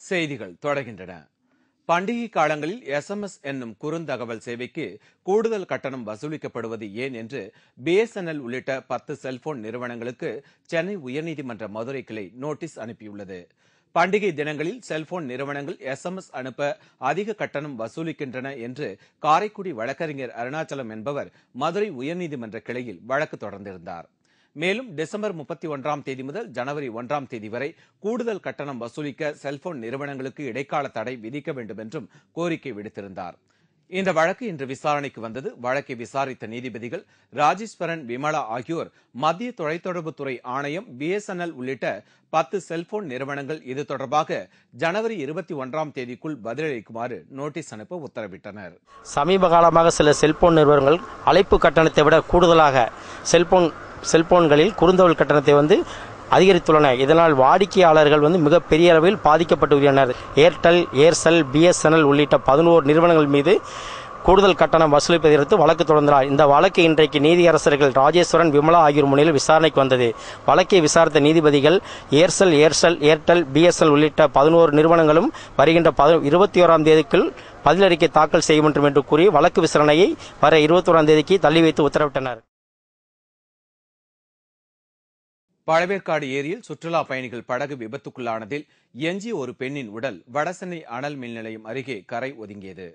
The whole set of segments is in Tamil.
செய்திகள் தொடர்கின்றன. பண்டிகை காலங்களில் SMS என்னும் குறுந்தகவல் சேவைக்கு கூடுதல் கட்டணம் வசூலிக்கப்படுவது ஏன் என்று BSNL உள்ளிட்ட 10 செல்போன் நிறுவனங்களுக்கு சென்னை உயர்நீதிமன்ற மதுரை கிளை நோட்டீஸ் அனுப்பியுள்ளது. பண்டிகை தினங்களில் செல்போன் நிறுவனங்கள் SMS அனுப்ப அதிக கட்டணம் வசூலிக்கின்றன என்று காரைக்குடி வழக்கறிஞர் அருணாச்சலம் என்பவர் மதுரை உயர்நீதிமன்ற கிளையில் வழக்கு தொடர்ந்திருந்தார். மேலும் டிசம்பர் 31ஆம் தேதி முதல் ஜனவரி 1ஆம் தேதி வரை கூடுதல் கட்டணம் வசூலிக்க செல்போன் நிறுவனங்களுக்கு இடைக்கால தடை விதிக்க வேண்டும் என்றும் கோரிக்கை விடுத்திருந்தார். இந்த வழக்கு இன்று விசாரணைக்கு வந்தது. வழக்கை விசாரித்த நீதிபதிகள் ராஜேஸ்வரன், விமலா ஆகியோர் மத்திய தொலைத்தொடர்புத்துறை ஆணையம், BSNL உள்ளிட்ட 10 செல்போன் நிறுவனங்கள் இது தொடர்பாக ஜனவரி 21ஆம் தேதிக்குள் பதிலளிக்குமாறு நோட்டீஸ் அனுப்ப உத்தரவிட்டனர். சமீப காலமாக சில செல்போன் நிறுவனங்கள் அழைப்பு கட்டணத்தை விட கூடுதலாக செல்போன்களில் குறுந்தகவல் கட்டணத்தை அதிகரித்துள்ளன. இதனால் வாடிக்கையாளர்கள் மிகப்பெரிய அளவில் பாதிக்கப்பட்டுள்ளனர். ஏர்டெல், ஏர்செல், BSNL உள்ளிட்ட 11 நிறுவனங்கள் மீது கூடுதல் கட்டணம் வசூலிப்பதை எதிர்த்து வழக்கு தொடர்ந்தார். இந்த வழக்கு இன்றைக்கு நீதியரசர்கள் ராஜேஸ்வரன், விமலா ஆகியோர் முன்னிலையில் விசாரணைக்கு வந்தது. வழக்கை விசாரித்த நீதிபதிகள் ஏர்டெல், BSNL உள்ளிட்ட 11 நிறுவனங்களும் வருகின்ற 21ஆம் தேதிக்குள் பதிலறிக்கை தாக்கல் செய்ய வேண்டும் என்று கூறி வழக்கு விசாரணையை வர 21ஆம் தேதிக்கு தள்ளி வைத்து உத்தரவிட்டனர். பழவேற்காடு ஏரியில் சுற்றுலா பயணிகள் படகு விபத்துக்குள்ளானதில் எஞ்சிய ஒரு பெண்ணின் உடல் வடசென்னை அனல் மின் நிலையம் அருகே கரை ஒதுங்கியது.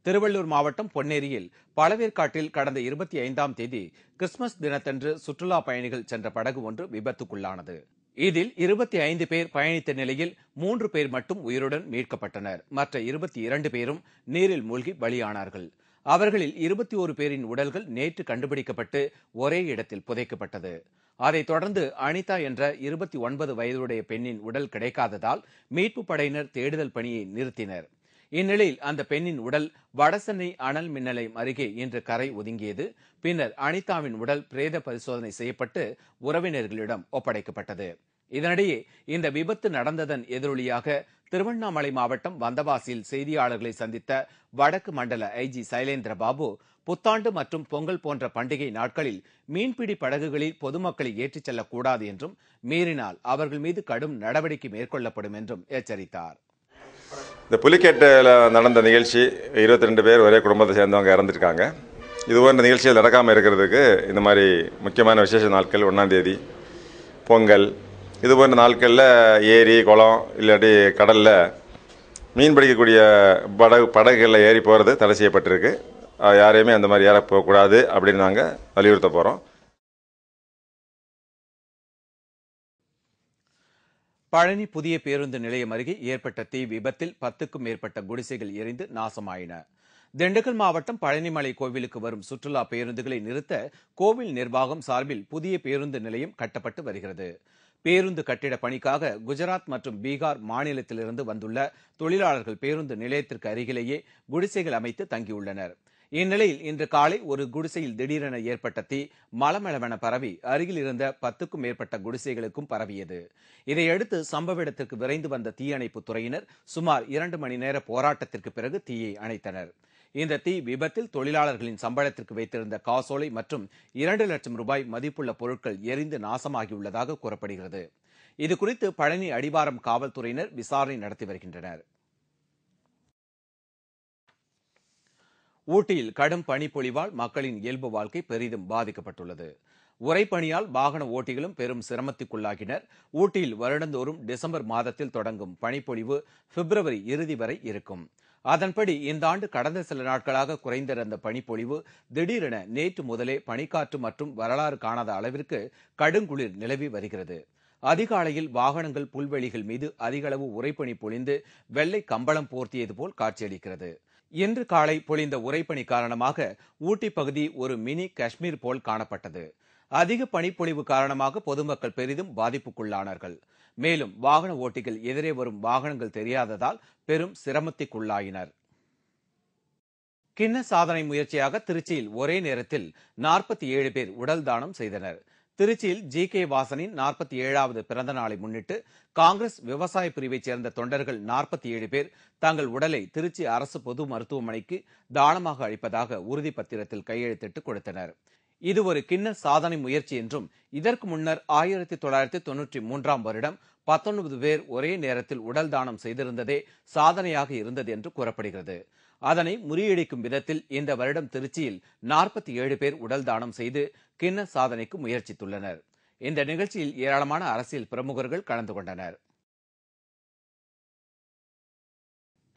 திருவள்ளூர் மாவட்டம் பொன்னேரியில் பழவேற்காட்டில் கடந்த 25ஆம் தேதி கிறிஸ்துமஸ் தினத்தன்று சுற்றுலா பயணிகள் சென்ற படகு ஒன்று விபத்துக்குள்ளானது. இதில் 25 பேர் பயணித்த நிலையில் 3 பேர் மட்டும் உயிருடன் மீட்கப்பட்டனர். மற்ற 22 பேரும் நீரில் மூழ்கி பலியானார்கள். அவர்களில் 21 பேரின் உடல்கள் நேற்று கண்டுபிடிக்கப்பட்டு ஒரே இடத்தில் புதைக்கப்பட்டது. அதைத் தொடர்ந்து அனிதா என்ற 29 வயதுடைய பெண்ணின் உடல் கிடைக்காததால் மீட்பு படையினர் தேடுதல் பணியை நிறுத்தினர். இந்நிலையில் அந்த பெண்ணின் உடல் வடசென்னை அனல் மின் நிலையம் அருகே இன்று கரை ஒதுங்கியது. பின்னர் அனிதாவின் உடல் பிரேத பரிசோதனை செய்யப்பட்டு உறவினர்களிடம் ஒப்படைக்கப்பட்டது. இதனிடையே இந்த விபத்து நடந்ததன் எதிரொலியாக திருவண்ணாமலை மாவட்டம் வந்தவாசியில் செய்தியாளர்களை சந்தித்த வடக்கு மண்டல IG சைலேந்திர பாபு, புத்தாண்டு மற்றும் பொங்கல் போன்ற பண்டிகை நாட்களில் மீன்பிடி படகுகளில் பொதுமக்களை ஏற்றிச் செல்லக்கூடாது என்றும், மீறினால் அவர்கள் மீது கடும் நடவடிக்கை மேற்கொள்ளப்படும் என்றும் எச்சரித்தார். இந்த புலிக்கேட்டில் நடந்த நிகழ்ச்சி 22 பேர் ஒரே குடும்பத்தை சேர்ந்தவங்க இறந்துருக்காங்க. இது போன்ற நிகழ்ச்சிகள் நடக்காமல் இருக்கிறதுக்கு இந்த மாதிரி முக்கியமான விசேஷ நாட்கள் 1ஆம் தேதி பொங்கல் இது போன்ற நாட்களில் ஏரி, குளம் இல்லாட்டி கடலில் மீன் பிடிக்கக்கூடிய படகுகளில் ஏறி போகிறது தடை செய்யப்பட்டிருக்கு. யாரையுமே அந்த மாதிரி ஏற போகக்கூடாது அப்படின்னு நாங்கள் வலியுறுத்த போகிறோம். பழனி புதிய பேருந்து நிலையம் அருகே ஏற்பட்ட தீ விபத்தில் 10க்கும் மேற்பட்ட குடிசைகள் எரிந்து நாசமாயின. திண்டுக்கல் மாவட்டம் பழனிமலை கோவிலுக்கு வரும் சுற்றுலா பேருந்துகளை நிறுத்த கோவில் நிர்வாகம் சார்பில் புதிய பேருந்து நிலையம் கட்டப்பட்டு வருகிறது. பேருந்து கட்டிட பணிக்காக குஜராத் மற்றும் பீகார் மாநிலத்திலிருந்து வந்துள்ள தொழிலாளர்கள் பேருந்து நிலையத்திற்கு அருகிலேயே குடிசைகள் அமைத்து தங்கியுள்ளனர். இந்நிலையில் இன்று காலை ஒரு குடிசையில் திடீரென ஏற்பட்ட தீ மளமளவென பரவி அருகில் இருந்த 10க்கும் மேற்பட்ட குடிசைகளுக்கும் பரவியது. இதையடுத்து சம்பவ இடத்திற்கு விரைந்து வந்த தீயணைப்பு துறையினர் சுமார் 2 மணி நேர போராட்டத்திற்கு பிறகு தீயை அணைத்தனர். இந்த தீ விபத்தில் தொழிலாளர்களின் சம்பளத்திற்கு வைத்திருந்த காசோலை மற்றும் 2 லட்சம் ரூபாய் மதிப்புள்ள பொருட்கள் எரிந்து நாசமாகியுள்ளதாக கூறப்படுகிறது. இதுகுறித்து பழனி அடிவாரம் காவல்துறையினர் விசாரணை நடத்தி வருகின்றனர். ஊட்டியில் கடும் பனிப்பொழிவால் மக்களின் இயல்பு வாழ்க்கை பெரிதும் பாதிக்கப்பட்டுள்ளது. உறைபனியால் வாகன ஓட்டிகளும் பெரும் சிரமத்திற்குள்ளாகினர். ஊட்டியில் வருடந்தோறும் டிசம்பர் மாதத்தில் தொடங்கும் பனிப்பொழிவு பிப்ரவரி இறுதி வரை இருக்கும். அதன்படி இந்த ஆண்டு கடந்த சில நாட்களாக குறைந்திருந்த பனிப்பொழிவு திடீரென நேற்று முதலே பனிக்காற்று மற்றும் வரலாறு காணாத அளவிற்கு கடுங்குளிர் நிலவி வருகிறது. அதிகாலையில் வாகனங்கள் புல்வெளிகள் மீது அதிக அளவு உறைபனி பொழிந்து வெள்ளை கம்பளம் போர்த்தியது போல் காட்சியளிக்கிறது. இன்று காலை பொழிந்த உறைபனி காரணமாக ஊட்டி பகுதி ஒரு மினி காஷ்மீர் போல் காணப்பட்டது. அதிக பனிப்பொழிவு காரணமாக பொதுமக்கள் பெரிதும் பாதிப்புக்குள்ளானார்கள். மேலும் வாகன ஓட்டிகள் எதிரே வரும் வாகனங்கள் தெரியாததால் பெரும் சிரமத்திற்குள்ளாயினர். கிண்ண சாதனை முயற்சியாக திருச்சியில் ஒரே நேரத்தில் 47 பேர் உடல் தானம் செய்தனர். திருச்சியில் GK வாசனின் 47வது பிறந்த நாளை முன்னிட்டு காங்கிரஸ் விவசாய பிரிவைச் சேர்ந்த தொண்டர்கள் 47 பேர் தங்கள் உடலை திருச்சி அரசு பொது மருத்துவமனைக்கு தானமாக அளிப்பதாக உறுதிப்பத்திரத்தில் கையெழுத்திட்டு கொடுத்தனர். இது ஒரு கின்னஸ் சாதனை முயற்சி என்றும் இதற்கு முன்னர் 1993ஆம் வருடம் 19 பேர் ஒரே நேரத்தில் உடல் தானம் செய்திருந்ததே சாதனையாக இருந்தது என்று கூறப்படுகிறது. அதனை முறியடிக்கும் விதத்தில் இந்த வருடம் திருச்சியில் 47 பேர் உடல் தானம் செய்து கின்னஸ் சாதனைக்கு முயற்சித்துள்ளனர். இந்த நிகழ்ச்சியில் ஏராளமான அரசியல் பிரமுகர்கள் கலந்து கொண்டனர்.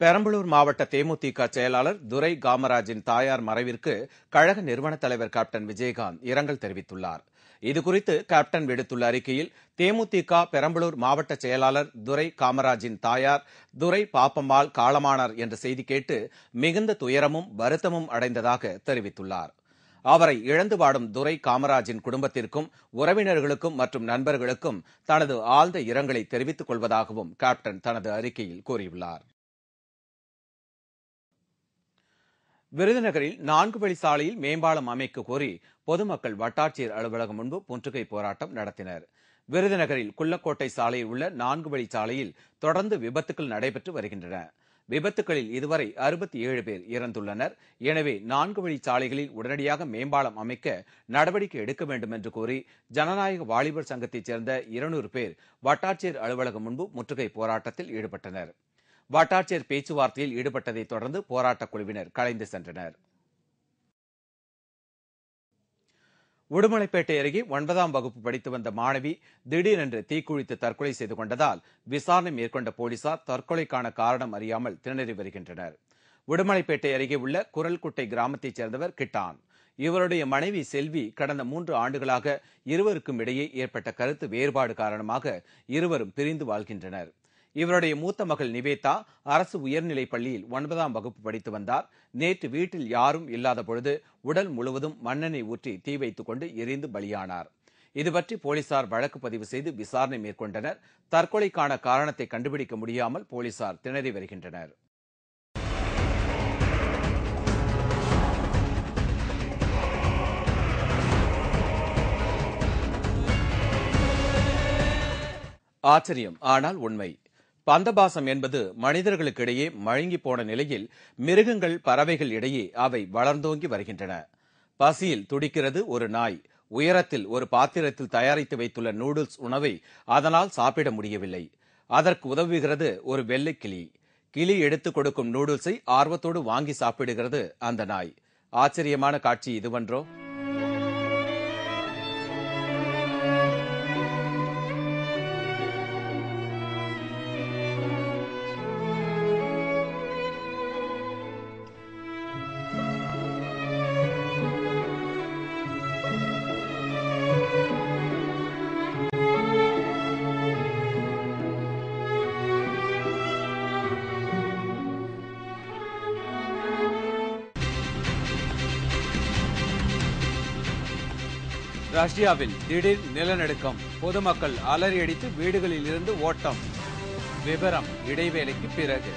பெரம்பலூர் மாவட்ட தேமுதிக செயலாளர் துரை காமராஜின் தாயார் மறைவிற்கு கழக நிறுவன தலைவர் கேப்டன் விஜயகாந்த் இரங்கல் தெரிவித்துள்ளார். இதுகுறித்து கேப்டன் விடுத்துள்ள அறிக்கையில், தேமுதிக பெரம்பலூர் மாவட்ட செயலாளர் துரை காமராஜின் தாயார் துரை பாப்பம்மாள் காலமானார் என்ற செய்தி கேட்டு மிகுந்த துயரமும் வருத்தமும் அடைந்ததாக தெரிவித்துள்ளார். அவரை இழந்து வாடும் துரை காமராஜின் குடும்பத்திற்கும் உறவினர்களுக்கும் மற்றும் நண்பர்களுக்கும் தனது ஆழ்ந்த இரங்கலை தெரிவித்துக் கொள்வதாகவும் கேப்டன் தனது அறிக்கையில் கூறியுள்ளார். விருதுநகரில் 4 வழி சாலையில் மேம்பாலம் அமைக்க கோரி பொதுமக்கள் வட்டாட்சியர் அலுவலகம் முன்பு முற்றுகை போராட்டம் நடத்தினர். விருதுநகரில் குள்ளக்கோட்டை சாலையில் உள்ள 4 வழி சாலையில் தொடர்ந்து விபத்துக்கள் நடைபெற்று வருகின்றன. விபத்துகளில் இதுவரை 67 பேர் இறந்துள்ளனர். எனவே 4 வழி சாலைகளில் உடனடியாக மேம்பாலம் அமைக்க நடவடிக்கை எடுக்க வேண்டும் என்று கோரி ஜனநாயக வாலிபர் சங்கத்தைச் சேர்ந்த 200 பேர் வட்டாட்சியர் அலுவலகம் முன்பு முற்றுகை போராட்டத்தில் ஈடுபட்டனர். வட்டாட்சியர் பேச்சுவார்த்தையில் ஈடுபட்டதை தொடர்ந்து போராட்டக் குழுவினர் கலைந்து சென்றனர். உடுமலைப்பேட்டை அருகே 9ஆம் வகுப்பு படித்து வந்த மாணவி திடீரென்று தீக்குளித்து தற்கொலை செய்து கொண்டதால் விசாரணை மேற்கொண்ட போலீசார் தற்கொலைக்கான காரணம் அறியாமல் திணறி வருகின்றனர். உடுமலைப்பேட்டை அருகே உள்ள குரல்குட்டை கிராமத்தைச் சேர்ந்தவர் கிட்டான். இவருடைய மனைவி செல்வி கடந்த 3 ஆண்டுகளாக இருவருக்கும் இடையே ஏற்பட்ட கருத்து வேறுபாடு காரணமாக இருவரும் பிரிந்து வாழ்கின்றனர். இவருடைய மூத்த மகள் நிவேதா அரசு உயர்நிலைப் பள்ளியில் 9ஆம் வகுப்பு படித்து வந்தார். நேற்று வீட்டில் யாரும் இல்லாத பொழுது உடல் முழுவதும் மண்ணெண்ணெய் ஊற்றி தீ வைத்துக் கொண்டு எரிந்து பலியானார். இதுபற்றி போலீசார் வழக்கு பதிவு செய்து விசாரணை மேற்கொண்டனர். தற்கொலைக்கான காரணத்தை கண்டுபிடிக்க முடியாமல் போலீசார் திணறி வருகின்றனர். ஆச்சரியம், ஆனால் உண்மை. பந்தபாசம் என்பது மனிதர்களுக்கிடையே மழுங்கி போன நிலையில் மிருகங்கள், பறவைகள் இடையே அவை வளர்ந்தோங்கி வருகின்றன. பசியில் துடிக்கிறது ஒரு நாய். உயரத்தில் ஒரு பாத்திரத்தில் தயாரித்து வைத்துள்ள நூடுல்ஸ் உணவை அதனால் சாப்பிட முடியவில்லை. அதற்கு உதவுகிறது ஒரு வெள்ளை கிளி. கிளி எடுத்துக் கொடுக்கும் நூடுல்ஸை ஆர்வத்தோடு வாங்கி சாப்பிடுகிறது அந்த நாய். ஆச்சரியமான காட்சி இதுவன்றோ? ரஷ்யாவில் திடீர் நிலநடுக்கம். பொதுமக்கள் அலறியடித்து வீடுகளில் இருந்து ஓட்டம். விவரம் இடைவேளைக்கு பிறகு.